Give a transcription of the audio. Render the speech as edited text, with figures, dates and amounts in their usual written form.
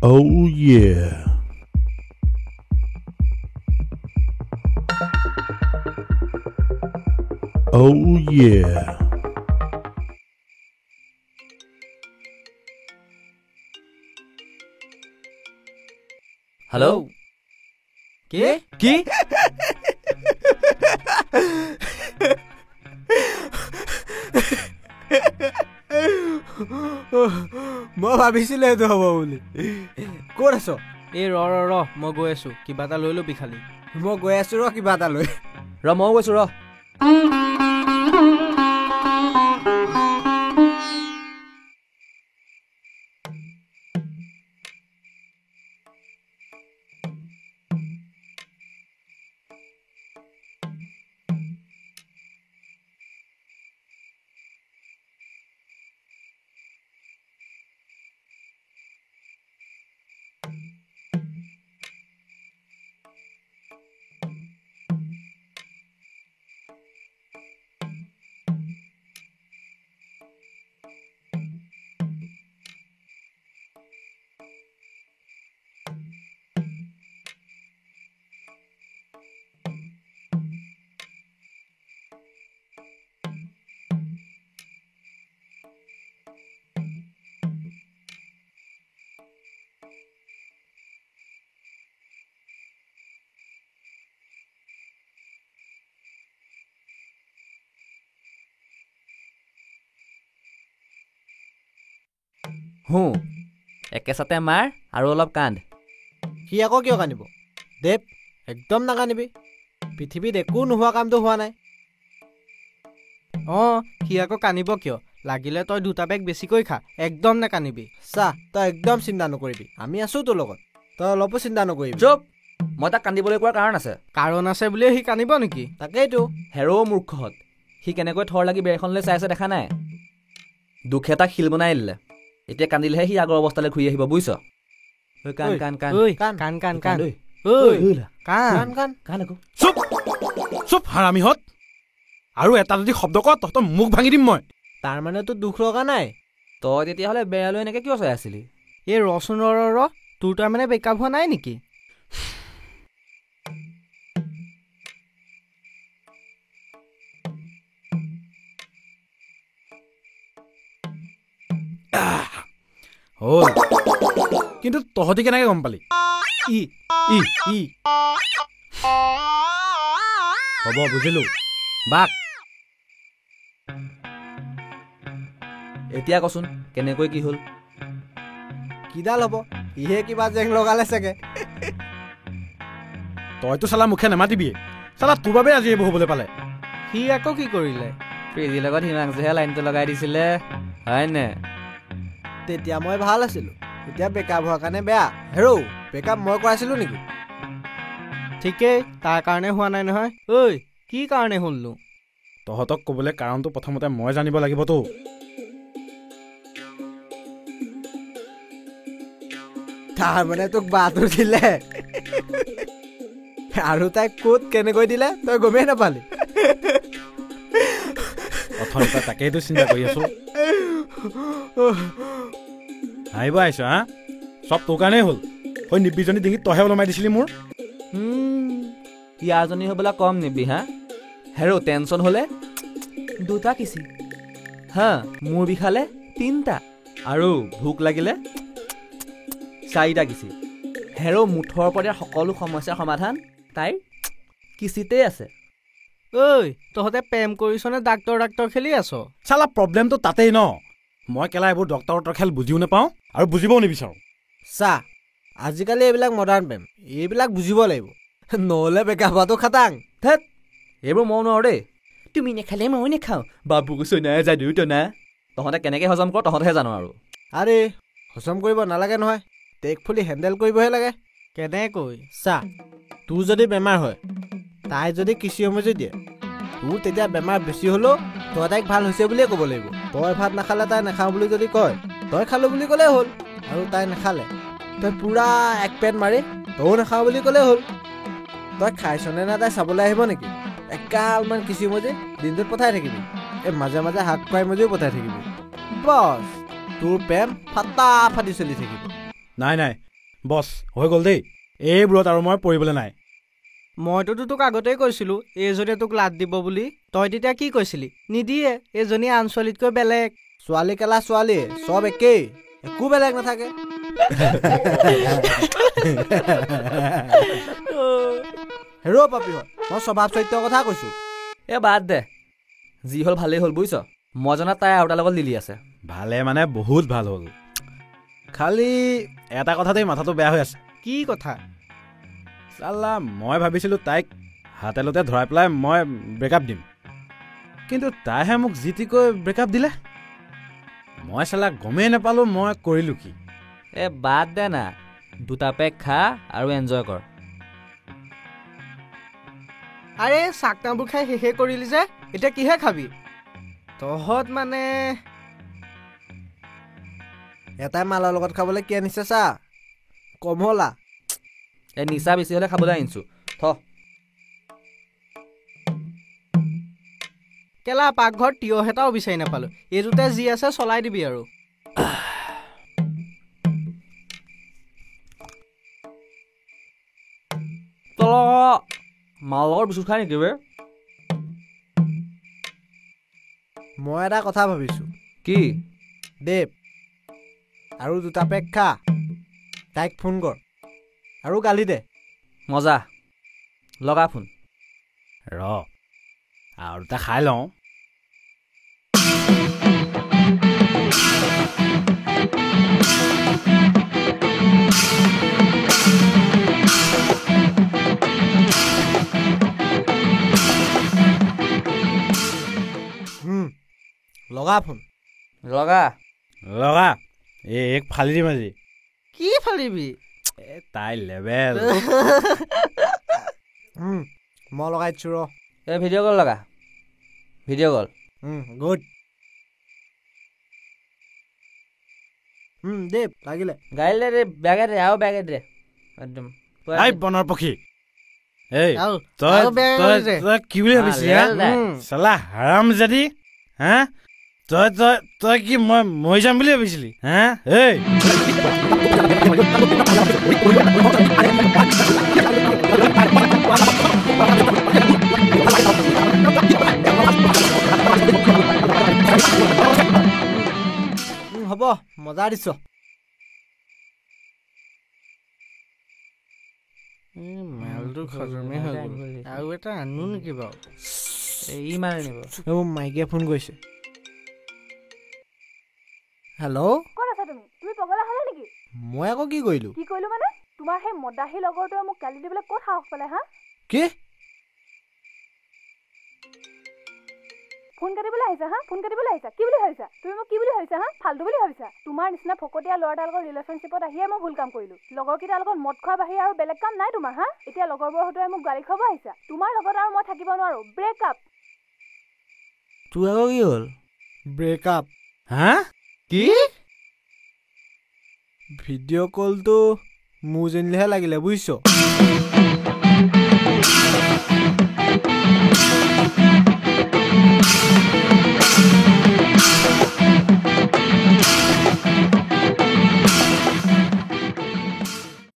Oh yeah. Oh yeah. Hello? কি মই ভাবিছিলো এইটো হ'ব বুলি ক'ত আছ এই ৰ মই গৈ আছো কিবা এটা লৈ লবি খালি মই গৈ আছো ৰ কিবা এটা লৈ ময়ো গৈছো ৰ একেচাতে মাৰ আৰু অলপ কান্দ সি আকৌ কিয় কান্দিব দেৱ একদম নাকান্দিবি পৃথিৱীত একো নোহোৱা কামটো হোৱা নাই সি আকৌ কান্দিব কিয় লাগিলে তই দুটা বেগ বেছিকৈ খা একদম নাকান্দিবি চাহ তই একদম চিন্তা নকৰিবি আমি আছো তোৰ লগত তই অলপো চিন্তা নকৰিবি চুপ মই তাক কান্দিবলৈ কোৱাৰ কাৰণ আছে বুলিয়ে সি কান্দিব নেকি তাকেইতো হেৰ' মূৰ্খহঁত সি কেনেকৈ থৰ লাগি বেৰখনলৈ চাই আছে দেখা নাই দুখে তাক শিল বনাই দিলে এতিয়া কান্দিলেহে সি আগৰ অৱস্থালৈ ঘূৰি আহিব বুজিছ চুপ হাৰামিহঁত আৰু এটা যদি শব্দ ক তহঁতৰ মুখ ভাঙি দিম মই তাৰ মানে তোৰ দুখ লগা নাই তই তেতিয়াহ'লে বেয়ালৈ এনেকে কিয় চাই আছিলি এই ৰচোন ৰ তোৰ তাৰ মানে বেকআপ হোৱা নাই নেকি হ'ল কিন্তু তহঁতি কেনেকে গম পালি হ'ব বুজিলো বাক এতিয়া কচোন কেনেকৈ কি হ'ল কিডাল হ'ব ইহে কিবা জেং লগালে চাগে তইতো চালা মুখে নেমাতিবিয়ে চালা তোৰ বাবে আজি এইবোৰ হ'বলৈ পালে সি আকৌ কি কৰিলে প্ৰীতিৰ লগত হিমাংশুহে লাইনটো লগাই দিছিলে হয়নে তেতিয়া মই ভাল আছিলো এতিয়া বেকআপ হোৱাৰ কাৰণে বেয়া হেৰৌ বেকআপ মই কৰাইছিলো নেকি ঠিকেই তাৰ কাৰণে হোৱা নাই নহয় ঐ কি কাৰণে হ'লনো তহঁতক ক'বলৈ কাৰণটো প্ৰথমতে মই জানিব লাগিবতো তাৰ মানে তোক বাটো দিলে আৰু তাইক ক'ত কেনেকৈ দিলে তই গমেই নাপালি অথনিতে তাকেইতো চিন্তা কৰি আছো আহিব আহিছ হা চব তোৰ কাৰণেই হ'ল হৈ নিবিজনী ডিঙিত তহে ওলমাই দিছিলি মোৰ ইয়াৰজনী হ'বলা কম নিবি হা হেৰ' টেনচন হ'লে দুটা কিচি হা মোৰ বিষালে 3টা আৰু ভোক লাগিলে 4টা কিচি হেৰ' মুঠৰ ওপৰত সকলো সমস্যাৰ সমাধান তাইৰ কিচিতেই আছে ঐ তহঁতে প্ৰেম কৰিছ নে ডাক্তৰ খেলি আছ চালা প্ৰব্লেমটো তাতেই ন মই কেলা এইবোৰ ডক্টৰৰ খেল বুজিও নাপাওঁ আৰু বুজিবও নিবিচাৰোঁ চা আজিকালি এইবিলাক মডাৰ্ণ প্ৰেম এইবিলাক বুজিব লাগিব নহ'লে বেকআপ হোৱাটো খাটাং ধেত এইবোৰ মই নোৱাৰো দেই তুমি নেখালে ময়ো নেখাওঁ বাবু কৈছনাই যাদু না তহঁতে কেনেকৈ হজম কৰ তহঁতেহে জানো আৰু আৰে হজম কৰিব নালাগে নহয় টেক ফুলি হেণ্ডেল কৰিবহে লাগে কেনেকৈ চা তোৰ যদি বেমাৰ হয় তাই যদি কৃষি সমজুৰি দিয়ে তোৰ তেতিয়া বেমাৰ বেছি হ'লেও তই তাইক ভাল হৈছে বুলিয়ে ক'ব লাগিব তই ভাত নাখালে তাই নাখাওঁ বুলি যদি কয় তই খালোঁ বুলি ক'লেই হ'ল আৰু তাই নাখালে তই পুৰা এক পেট মাৰি তইও নাখাওঁ বুলি ক'লেই হ'ল তই খাইছনে না তাই চাবলৈ আহিব নেকি একালমান কৃষি মজি দিনটোত পঠাই থাকিবি এই মাজে মাজে হাত খুৱাই মজিও পঠাই থাকিবি বছ তোৰ প্ৰেম ফাটা ফাটি চলি থাকিব নাই বছ হৈ গ'ল দেই এইবোৰত আৰু মই পৰিবলৈ নাই মইতো তোক আগতেই কৈছিলোঁ এইজনীয়ে তোক লাট দিব বুলি তই তেতিয়া কি কৈছিলি নিদিয়ে এইজনী আন ছোৱালীতকৈ বেলেগ ছোৱালী কেলা ছোৱালী চব একেই একো বেলেগ নাথাকে হেৰ' পাপীহঁত মই স্বভাৱ চৰিত্ৰৰ কথা কৈছোঁ এ বাদ দে যি হ'ল ভালেই হ'ল বুজিছ মই জনাত তাই আৰু তাৰ লগত লিলি আছে ভালে মানে বহুত ভাল হ'ল খালি এটা কথাতেই মাথাটো বেয়া হৈ আছে কি কথা চাল্লা মই ভাবিছিলোঁ তাইক হাতেলতে ধৰাই পেলাই মই ব্ৰেকআপ দিম কিন্তু তাইহে মোক যি টি কৈ ব্ৰেকআপ দিলে মই চাল্লা গমেই নাপালোঁ মই কৰিলোঁ কি এ বাদ দে না দুটা পেক খা আৰু এনজয় কৰ আৰে চাকনাবোৰ খাই শেষে কৰিলি যে এতিয়া কিহে খাবি তহঁত মানে এটাই মালৰ লগত খাবলৈ কি আনিছে চা কমলা এই নিচা বেছি হ'লে খাবলৈ আনিছোঁ থ কেলা পাকঘৰত তিয়হ এটাও বিচাৰি নাপালোঁ এইটোতে যি আছে চলাই দিবি আৰু মালৰ বিস্কুট খাই নেকি বে মই এটা কথা ভাবিছোঁ কি দেৱ আৰু দুটা পেক খা তাইক ফোন কৰ আৰু গালি দে মজা লগা ফোন ৰ আৰু দুটা খাই লওঁ লগা ফোন লগা লগা এক ফালি দিম আজি কি ফালিবি তাই লেবেল মই লগাই দিছোঁ ৰ এই ভিডিঅ' কল লগা ভিডিঅ' কল গুড দেৱ লাগিলে গাড়ী দে বেগে দে আৰু বেগে দে একদম আই বনৰ পক্ষী এই আৰু তই বেয়া তই কৰিছে। তই কি বুলি ভাবিছিলি ৰেল দে। চালা হাৰাম জাতি হা তই তই তই কি মই মৰি যাম বুলি ভাবিছিলি হা এই হ'ব মজা দিছ আৰু এটা আনো নেকি বাৰু ই মানে নিব মাইকে ফোন কৰিছে হেল্ল' ক'ত আছা তুমি তুমি পগলা হ'লা নেকি মই আকৌ কি কৰিলোঁ কি কৰিলো মানে তোমাৰ সেই মদাহী লগৰটোৱে মোক গালি দিবলৈ ক'ত সাহস পালে হা কি ফোন কাটিবলৈ আহিছা হা ফোন কাটিবলৈ আহিছা কি বুলি ভাবিছা তুমি মোক কি বুলি ভাবিছা হা ফাল্টু বুলি ভাবিছা তোমাৰ নিচিনা ফকতীয়া ল'ৰাটাৰ লগত ৰিলেশ্যনশ্বিপত আহিয়ে মই ভুল কাম কৰিলো লগৰকেইটাৰ লগত মদ খোৱা বাহিৰে আৰু বেলেগ কাম নাই তোমাৰ হা এতিয়া লগৰবোৰৰ হতুৱাই মোক গালি খাব আহিছা তোমাৰ লগত আৰু মই থাকিব নোৱাৰো ব্ৰেকআপ তোৰ আকৌ কি হ'ল ব্ৰেকআপ হা কি ভিডিঅ' কলটো মোৰ যেনিলেহে লাগিলে বুজিছ